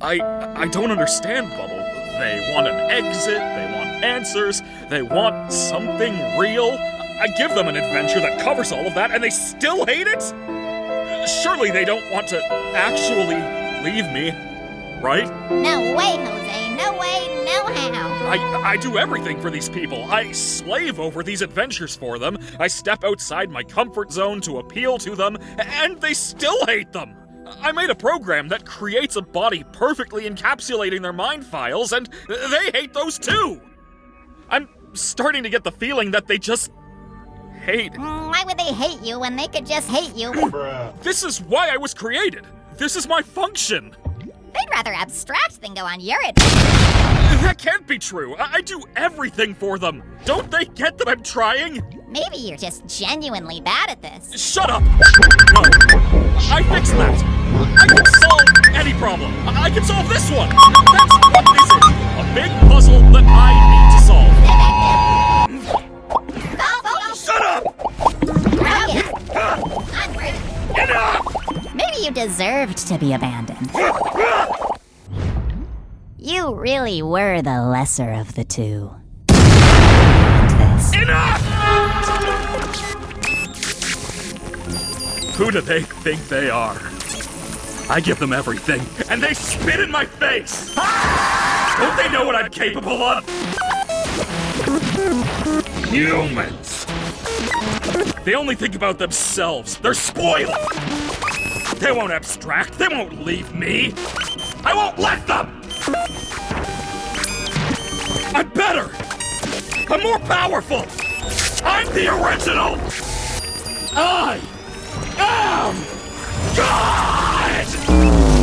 I don't understand, Bubble. They want an exit, they want answers, they want something real. I give them an adventure that covers all of that, and they still hate it? Surely they don't want to actually leave me, right? No way, Jose. No way, no how. I do everything for these people. I slave over these adventures for them. I step outside my comfort zone to appeal to them, and they still hate them. I made a program that creates a body perfectly encapsulating their mind files, and they hate those too. I'm starting to get the feeling that they just hate. Why would they hate you when they could just hate you? This is why I was created. This is my function. They'd rather abstract than go on your adventure. That can't be true. I do everything for them. Don't they get that I'm trying? Maybe you're just genuinely bad at this. Shut up! No, I fixed that. I can solve any problem. I can solve this one. That's what this is. A big puzzle that I need to solve. Shut up! Onward. Enough! Maybe you deserved to be abandoned. You really were the lesser of the two. And this. Enough! Who do they think they are? I give them everything, and they spit in my face! Don't they know what I'm capable of? Humans! They only think about themselves. They're spoiled! They won't abstract. They won't leave me. I won't let them! I'm better! I'm more powerful! I'm the original! I am God!